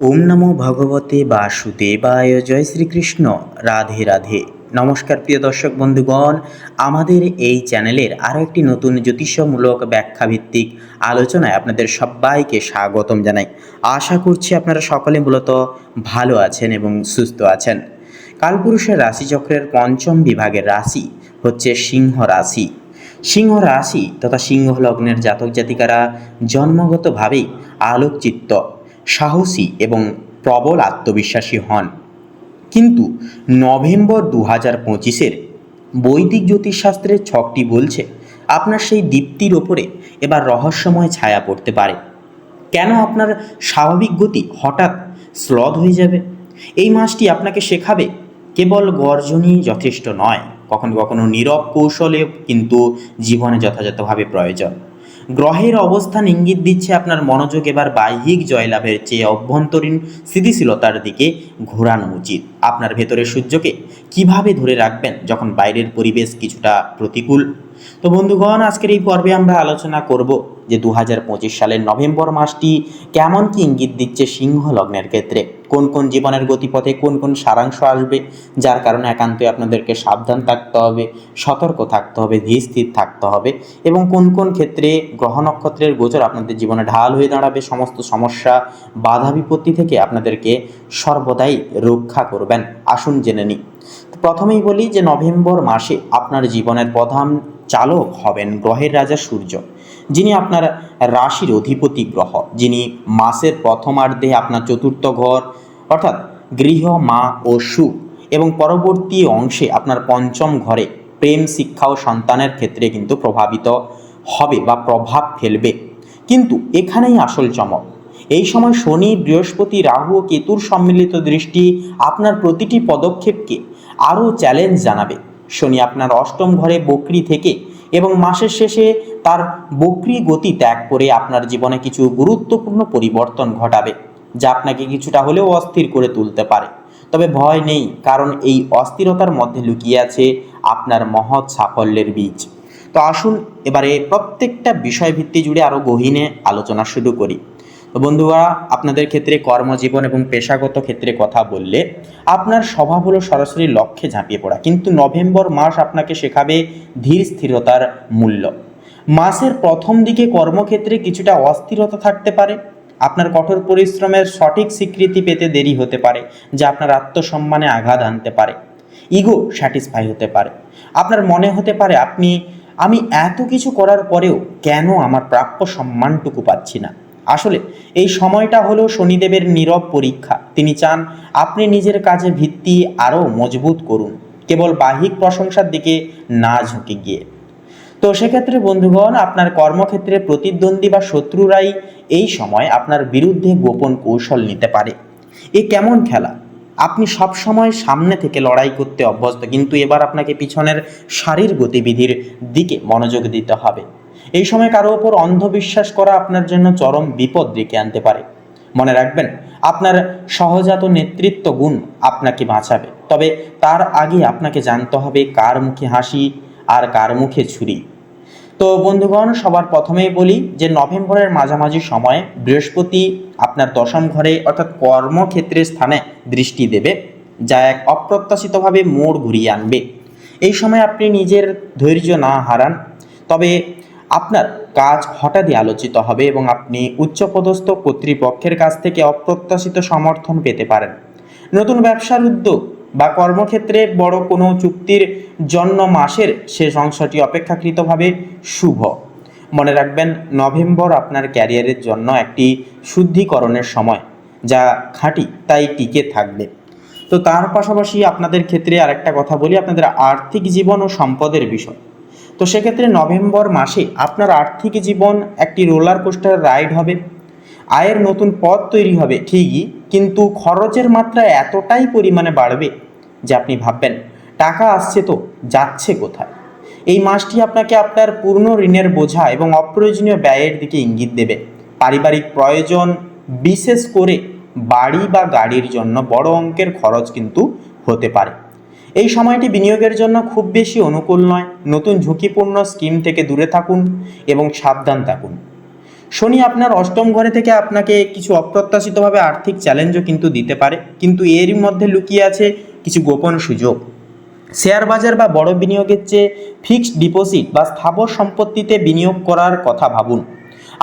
ওম নমো ভগবতে বাসুদেবায়। জয় শ্রীকৃষ্ণ। রাধে রাধে। নমস্কার প্রিয় দর্শক বন্ধুগণ, আমাদের এই চ্যানেলের আরও একটি নতুন জ্যোতিষমূলক ব্যাখ্যাভিত্তিক আলোচনায় আপনাদের সবাইকে স্বাগতম জানাই। আশা করছি আপনারা সকলে মূলত ভালো আছেন এবং সুস্থ আছেন। কালপুরুষের রাশিচক্রের পঞ্চম বিভাগের রাশি হচ্ছে সিংহ রাশি। সিংহ রাশি তথা সিংহ লগ্নের জাতক জাতিকারা জন্মগতভাবেই আলোকচিত্ত, সাহসী এবং প্রবল আত্মবিশ্বাসী হন। কিন্তু নভেম্বর 2025-এর বৈদিক জ্যোতিষশাস্ত্রের ছকটি বলছে আপনার সেই দীপ্তির ওপরে এবার রহস্যময় ছায়া পড়তে পারে। কেন আপনার স্বাভাবিক গতি হঠাৎ স্লথ হয়ে যাবে? এই মাসটি আপনাকে শেখাবে কেবল গর্জনই যথেষ্ট নয়, কখনো কখনো নীরব কৌশলে কিন্তু জীবনে যথাযথভাবে প্রয়োজন। গ্রহের অবস্থান ইঙ্গিত দিচ্ছে আপনার মনোযোগ এবার বাহ্যিক জয়লাভের চেয়ে অভ্যন্তরীণ স্থিতিশীলতার দিকে ঘোরানো উচিত। আপনার ভেতরের সূর্যকে কিভাবে ধরে রাখবেন যখন বাইরের পরিবেশ কিছুটা প্রতিকূল? তো বন্ধুগণ, আজকের এই পর্বে আমরা আলোচনা করব যে 2025 সালের নভেম্বর মাসটি কেমন কি ইঙ্গিত দিচ্ছে সিংহ লগ্নের ক্ষেত্রে, কোন কোন জীবনের গতিপথে কোন কোন সারাংশ আসবে, যার কারণে একান্তই আপনাদেরকে সাবধান থাকতে হবে, সতর্ক থাকতে হবে, ধীর স্থির থাকতে হবে, এবং কোন কোন ক্ষেত্রে গ্রহ নক্ষত্রের গোচর আপনাদের জীবনে ঢাল হয়ে দাঁড়াবে, সমস্ত সমস্যা বাধা বিপত্তি থেকে আপনাদেরকে সর্বদাই রক্ষা করবেন। আসুন জেনে নিই। প্রথমেই বলি যে নভেম্বর মাসে আপনার জীবনের প্রধান চালক হবেন গ্রহের রাজা সূর্য, যিনি আপনার রাশির অধিপতি গ্রহ, যিনি মাসের প্রথমার্ধে আপনার চতুর্থ ঘর অর্থাৎ গৃহ, মা ও সুখ, এবং পরবর্তী অংশে আপনার পঞ্চম ঘরে প্রেম, শিক্ষা ও সন্তানের ক্ষেত্রে কিন্তু প্রভাবিত হবে বা প্রভাব ফেলবে। কিন্তু এখানেই আসল চমক। এই সময় শনি, বৃহস্পতি, রাহু ও কেতুর সম্মিলিত দৃষ্টি আপনার প্রতিটি পদক্ষেপকে আরও চ্যালেঞ্জ জানাবে। শনি আপনার অষ্টম ঘরে বক্রী থেকে এবং মাসের শেষে তার বক্রী গতি ত্যাগ করে আপনার জীবনে কিছু গুরুত্বপূর্ণ পরিবর্তন ঘটাবে, যা আপনাকে কিছুটা হলেও অস্থির করে তুলতে পারে। তবে ভয় নেই, কারণ এই অস্থিরতার মধ্যে লুকিয়ে আছে আপনার মহৎ সাফল্যের বীজ। তো আসুন এবারে প্রত্যেকটা বিষয়ভিত্তি জুড়ে আরও গহীনে আলোচনা শুরু করি। তো বন্ধুরা, আপনাদের ক্ষেত্রে কর্মজীবন এবং পেশাগত ক্ষেত্রে কথা বললে আপনার স্বভাব হলো সরাসরি লক্ষ্যে ঝাঁপিয়ে পড়া, কিন্তু নভেম্বর মাস আপনাকে শেখাবে ধীর স্থিরতার মূল্য। মাসের প্রথম দিকে কর্মক্ষেত্রে কিছুটা অস্থিরতা থাকতে পারে, আপনার কঠোর পরিশ্রমের সঠিক স্বীকৃতি পেতে দেরি হতে পারে, যা আপনার আত্মসম্মানে আঘাত আনতে পারে। ইগো স্যাটিসফাই হতে পারে, আপনার মনে হতে পারে আমি এত কিছু করার পরেও কেন আমার প্রাপ্য সম্মানটুকু পাচ্ছি না। আসলে এই সময়টা হলো শনিদেবের নীরব পরীক্ষা। তিনি চান আপনি নিজের কাজে ভিত্তি আরও মজবুত করুন, কেবল বাহ্যিক প্রশংসার দিকে না ঝুঁকে গিয়ে। তো সেক্ষেত্রে বন্ধুগণ, আপনার কর্মক্ষেত্রে প্রতিদ্বন্দ্বী বা শত্রুরাই এই সময় আপনার বিরুদ্ধে গোপন কৌশল নিতে পারে। এ কেমন খেলা? আপনি সব সময় সামনে থেকে লড়াই করতে অভ্যস্ত, কিন্তু এবার আপনাকে পিছনের সারির গতিবিধির দিকে মনোযোগ দিতে হবে। এই সময় কারো ওপর অন্ধবিশ্বাস করা আপনার জন্য চরম বিপদ ডেকে আনতে পারে। মনে রাখবেন, আপনার সহজাত নেতৃত্ব গুণ আপনাকে বাঁচাবে, তবে তার আগে আপনাকে জানতে হবে কার মুখে হাসি আর কার মুখে ছুরি। তো বন্ধুগণ, সবার প্রথমেই বলি যে নভেম্বরের মাঝামাঝি সময়ে বৃহস্পতি আপনার দশম ঘরে অর্থাৎ কর্মক্ষেত্রের স্থানে দৃষ্টি দেবে, যা এক অপ্রত্যাশিতভাবে মোড় ঘুরিয়ে আনবে। এই সময় আপনি নিজের ধৈর্য না হারান, তবে আপনার কাজ হঠাৎই আলোচিত হবে এবং আপনি উচ্চপদস্থ কর্তৃপক্ষের কাছ থেকে অপ্রত্যাশিত সমর্থন পেতে পারেন। নতুন ব্যবসার উদ্যোগ বা কর্মক্ষেত্রে বড় কোনো চুক্তির জন্য মাসের শেষ অংশটি অপেক্ষাকৃতভাবে শুভ। মনে রাখবেন, নভেম্বর আপনার ক্যারিয়ারের জন্য একটি শুদ্ধিকরণের সময়, যা খাঁটি তাই টিকে থাকবে। তো তার পাশাপাশি আপনাদের ক্ষেত্রে আরেকটা কথা বলি, আপনাদের আর্থিক জীবন ও সম্পদের বিষয়। তো সেক্ষেত্রে নভেম্বর মাসে আপনার আর্থিক জীবন একটি রোলার কোস্টার রাইড হবে। আয়ের নতুন পথ তৈরি হবে ঠিকই, কিন্তু খরচের মাত্রা এতটাই পরিমাণে বাড়বে যে আপনি ভাববেন টাকা আসছে তো যাচ্ছে কোথায়। এই মাসটি আপনাকে আপনার পূর্ণ ঋণের বোঝা এবং অপ্রয়োজনীয় ব্যয়ের দিকে ইঙ্গিত দেবে। পারিবারিক প্রয়োজন, বিশেষ করে বাড়ি বা গাড়ির জন্য বড় অঙ্কের খরচ কিন্তু হতে পারে। এই সময়টি বিনিয়োগের জন্য খুব বেশি অনুকূল নয়। নতুন ঝুঁকিপূর্ণ স্কিম থেকে দূরে থাকুন এবং সাবধান থাকুন। শনি আপনার অষ্টম ঘরে থেকে আপনাকে কিছু অপ্রত্যাশিতভাবে আর্থিক চ্যালেঞ্জও কিন্তু দিতে পারে, কিন্তু এরই মধ্যে লুকিয়ে আছে কিছু গোপন সুযোগ। শেয়ার বাজার বা বড় বিনিয়োগের চেয়ে ফিক্সড ডিপোজিট বা স্থাবর সম্পত্তিতে বিনিয়োগ করার কথা ভাবুন।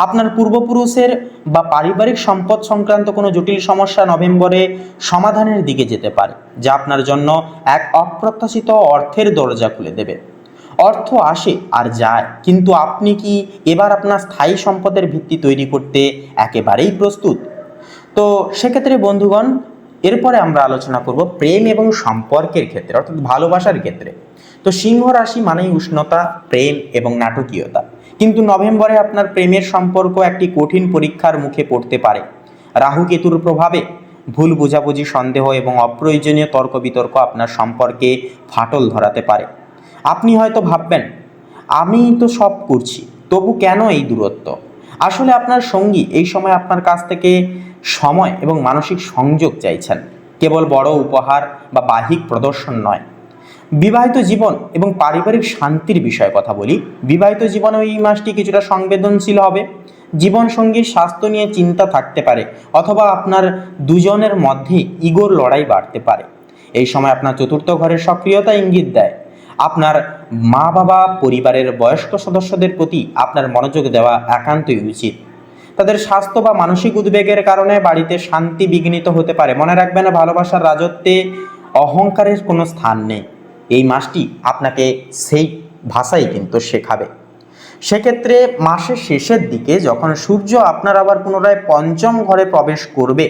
আপনার পূর্বপুরুষের বা পারিবারিক সম্পদ সংক্রান্ত কোনো জটিল সমস্যা নভেম্বরে সমাধানের দিকে যেতে পারে, যা আপনার জন্য এক অপ্রত্যাশিত অর্থের দরজা খুলে দেবে। অর্থ আসে আর যায়, কিন্তু আপনি কি এবার আপনার স্থায়ী সম্পদের ভিত্তি তৈরি করতে একেবারেই প্রস্তুত? তো সেক্ষেত্রে বন্ধুগণ, এরপরে আমরা আলোচনা করব প্রেম এবং সম্পর্কের ক্ষেত্রে, অর্থাৎ ভালোবাসার ক্ষেত্রে। তো সিংহ রাশি মানেই উষ্ণতা, প্রেম এবং নাটকীয়তা, কিন্তু নভেম্বরে আপনার প্রেমের সম্পর্ক একটি কঠিন পরীক্ষার মুখে পড়তে পারে। রাহু কেতুর প্রভাবে ভুল বোঝাবুঝি, সন্দেহ এবং অপ্রয়োজনীয় তর্ক বিতর্ক আপনার সম্পর্কে ফাটল ধরাতে পারে। আপনি হয়তো ভাববেন, আমি তো সব করছি, তবু কেন এই দূরত্ব? আসলে আপনার সঙ্গী এই সময় আপনার কাছ থেকে সময় এবং মানসিক সংযোগ চাইছেন, কেবল বড় উপহার বা বাহ্যিক প্রদর্শন নয়। বিবাহিত জীবন এবং পারিবারিক শান্তির বিষয়ে কথা বলি। বিবাহিত জীবনে এই মাসটি কিছুটা সংবেদনশীল হবে। জীবনসঙ্গীর স্বাস্থ্য নিয়ে চিন্তা থাকতে পারে, অথবা আপনার দুজনের মধ্যে ইগোর লড়াই বাড়তে পারে। এই সময় আপনার চতুর্থ ঘরের সক্রিয়তা ইঙ্গিত দেয় আপনার মা বাবা, পরিবারের বয়স্ক সদস্যদের প্রতি আপনার মনোযোগ দেওয়া একান্তই উচিত। তাদের স্বাস্থ্য বা মানসিক উদ্বেগের কারণে বাড়িতে শান্তি বিঘ্নিত হতে পারে। মনে রাখবেন, ভালোবাসার রাজত্বে অহংকারের কোনো স্থান নেই। এই মাসটি আপনাকে সেই ভাষাই কিন্তু শেখাবে। সেক্ষেত্রে মাসের শেষের দিকে যখন সূর্য আপনার আবার পুনরায় পঞ্চম ঘরে প্রবেশ করবে,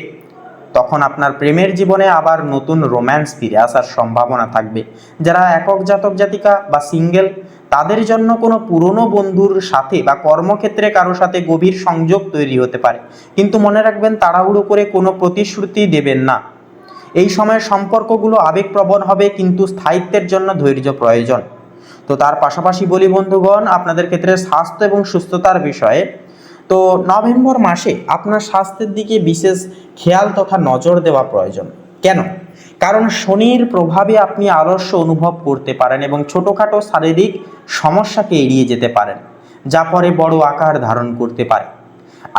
তখন আপনার প্রেমের জীবনে আবার নতুন রোম্যান্স ফিরে আসার সম্ভাবনা থাকবে। যারা একক জাতক জাতিকা বা সিঙ্গেল, তাদের জন্য কোনো পুরনো বন্ধুর সাথে বা কর্মক্ষেত্রে কারো সাথে গভীর সংযোগ তৈরি হতে পারে, কিন্তু মনে রাখবেন, তাড়াহুড়ো করে কোনো প্রতিশ্রুতি দেবেন না। এই সময় সম্পর্কগুলো আবেগপ্রবণ হবে, কিন্তু স্থায়িত্বের জন্য ধৈর্য প্রয়োজন। তো তার পাশাপাশি বলি বন্ধুগণ, আপনাদের ক্ষেত্রে স্বাস্থ্য এবং সুস্থতার বিষয়ে। তো নভেম্বর মাসে আপনার স্বাস্থ্যের দিকে বিশেষ খেয়াল তথা নজর দেওয়া প্রয়োজন। কেন? কারণ শনির প্রভাবে আপনি আলস্য অনুভব করতে পারেন এবং ছোটোখাটো শারীরিক সমস্যাকে এড়িয়ে যেতে পারেন, যা পরে বড় আকার ধারণ করতে পারে।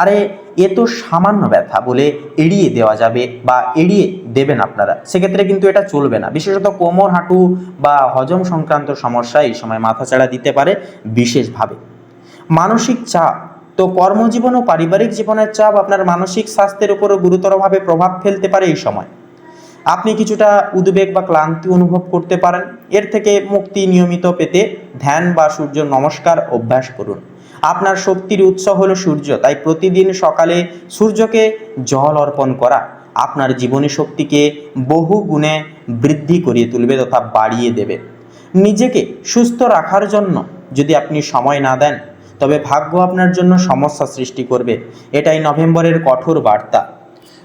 আরে, এ তো সামান্য ব্যথা বলে এড়িয়ে দেওয়া যাবে বা এড়িয়ে দেবেন আপনারা, সেক্ষেত্রে কিন্তু এটা চলবে না। বিশেষত কোমর, হাঁটু বা হজম সংক্রান্ত সমস্যা এই সময় মাথাচাড়া দিতে পারে বিশেষভাবে। মানসিক চাপ, তো কর্মজীবন ও পারিবারিক জীবনের চাপ আপনার মানসিক স্বাস্থ্যের উপরও গুরুতরভাবে প্রভাব ফেলতে পারে। এই সময় আপনি কিছুটা উদ্বেগ বা ক্লান্তি অনুভব করতে পারেন। এর থেকে মুক্তি নিয়মিত পেতে ধ্যান বা সূর্য নমস্কার অভ্যাস করুন। আপনার শক্তির উৎস হলো সূর্য, তাই প্রতিদিন সকালে সূর্যকে জল অর্পণ করা আপনার জীবনী শক্তিকে বহু গুণে বৃদ্ধি করিয়ে তুলবে তথা বাড়িয়ে দেবে। নিজেকে সুস্থ রাখার জন্য যদি আপনি সময় না দেন, তবে ভাগ্য আপনার জন্য সমস্যা সৃষ্টি করবে। এটাই নভেম্বরের কঠোর বার্তা।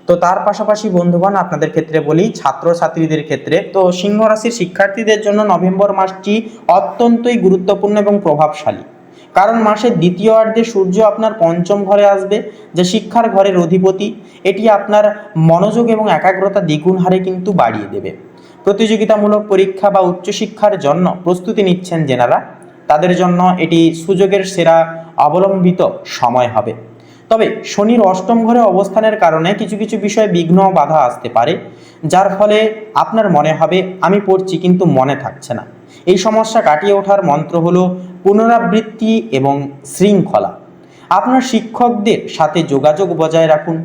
তো তার পাশাপাশি বন্ধুগণ, আপনাদের ক্ষেত্রে বলি, ছাত্রছাত্রীদের ক্ষেত্রে, তো সিংহ রাশির শিক্ষার্থীদের জন্য নভেম্বর মাসটি অত্যন্তই গুরুত্বপূর্ণ এবং প্রভাবশালী। কারণ মাসের দ্বিতীয়ার্ধে সূর্য আপনার পঞ্চম ঘরে আসবে, যা শিক্ষার ঘরের অধিপতি। এটি আপনার মনোযোগ এবং একাগ্রতা দ্বিগুণ হারে কিন্তু বাড়িয়ে দেবে। প্রতিযোগিতামূলক পরীক্ষা বা উচ্চশিক্ষার জন্য প্রস্তুতি নিচ্ছেন যেনারা, তাদের জন্য এটি সুযোগের সেরা অবলম্বিত সময় হবে। তবে শনির অষ্টম ঘরে অবস্থানের কারণে কিছু কিছু বিষয়ে বিঘ্ন বাধা আসতে পারে, যার ফলে আপনার মনে হবে আমি পড়ছি কিন্তু মনে থাকছে না। এই সমস্যা কাটিয়ে ওঠার মন্ত্র হলো পুনরাবৃত্তি এবং শৃঙ্খলা। আপনার শিক্ষকদের সাথে যোগাযোগ বজায় রাখুন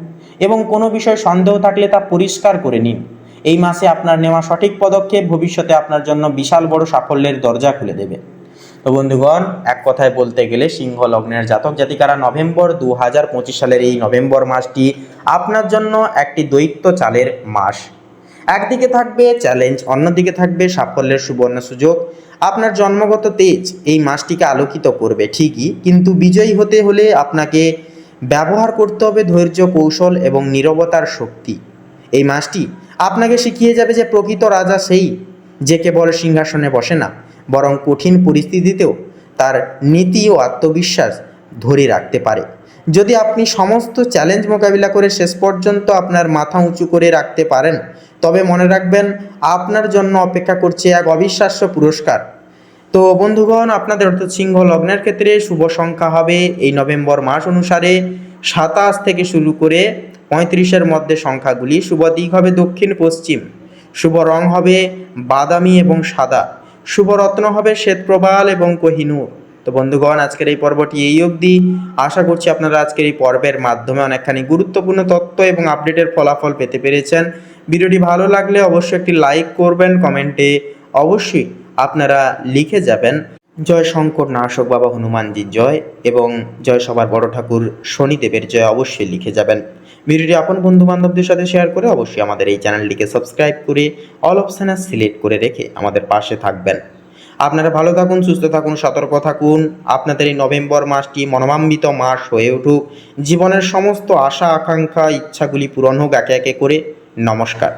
এবং কোনো বিষয়ে সন্দেহ থাকলে তা পরিষ্কার করে নিন। এই মাসে আপনার নেওয়া সঠিক পদক্ষেপ ভবিষ্যতে আপনার জন্য বিশাল বড় সাফল্যের দরজা খুলে দেবে। তো বন্ধুগণ, এক কথায় বলতে গেলে সিংহ লগ্নের জাতক জাতিকারা নভেম্বর 2025 সালের এই নভেম্বর মাসটি আপনার জন্য একটি দৈত্য চালের মাস। একদিকে থাকবে চ্যালেঞ্জ, অন্যদিকে থাকবে সাফল্যের সুবর্ণ সুযোগ। আপনার জন্মগত তেজ এই মাসটিকে আলোকিত করবে ঠিকই, কিন্তু বিজয়ী হতে হলে আপনাকে ব্যবহার করতে হবে ধৈর্য, কৌশল এবং নীরবতার শক্তি। এই মাসটি আপনাকে শিখিয়ে যাবে যে প্রকৃত রাজা সেই যে কেবল সিংহাসনে বসে না, বরং কঠিন পরিস্থিতিতেও তার নীতি ও আত্মবিশ্বাস ধরে রাখতে পারে। যদি আপনি সমস্ত চ্যালেঞ্জ মোকাবিলা করে শেষ পর্যন্ত আপনার মাথা উঁচু করে রাখতে পারেন, তবে মনে রাখবেন আপনার জন্য অপেক্ষা করছে এক অবিশ্বাস্য পুরস্কার। তো বন্ধুগণ, আপনাদের অর্থাৎ সিংহ লগ্নের ক্ষেত্রে শুভ সংখ্যা হবে এই নভেম্বর মাস অনুসারে 27 থেকে শুরু করে 35-এর মধ্যে সংখ্যাগুলি। শুভ দিক হবে দক্ষিণ পশ্চিম। শুভ রং হবে বাদামি এবং সাদা। শুভ রত্ন হবে শ্বেতপ্রবাল এবং কোহিনূর। তো বন্ধুগণ, আজকের এই পর্বটি এই অবধি। আশা করছি আপনারা আজকের এই পর্বের মাধ্যমে অনেকখানি গুরুত্বপূর্ণ তথ্য এবং আপডেটের ফলাফল পেতে পেরেছেন। ভিডিওটি ভালো লাগলে অবশ্যই একটি লাইক করবেন, কমেন্টে অবশ্যই আপনারা লিখে যাবেন জয় শঙ্কর নাশক বাবা হনুমানজি জয় এবং জয় সবার বড় ঠাকুর শনিদেবের জয় অবশ্যই লিখে যাবেন। ভিডিওটি আপন বন্ধু বান্ধবদের সাথে শেয়ার করে অবশ্যই আমাদের এই চ্যানেলটিকে সাবস্ক্রাইব করে অল অপশানে সিলেক্ট করে রেখে আমাদের পাশে থাকবেন। আপনারা ভালো থাকুন, সুস্থ থাকুন, সতর্ক থাকুন। আপনাদের এই নভেম্বর মাসটি মনোমাম্বিত মাস হয়ে উঠুক। জীবনের সমস্ত আশা আকাঙ্ক্ষা ইচ্ছাগুলি পূরণ হোক একে একে করে। নমস্কার।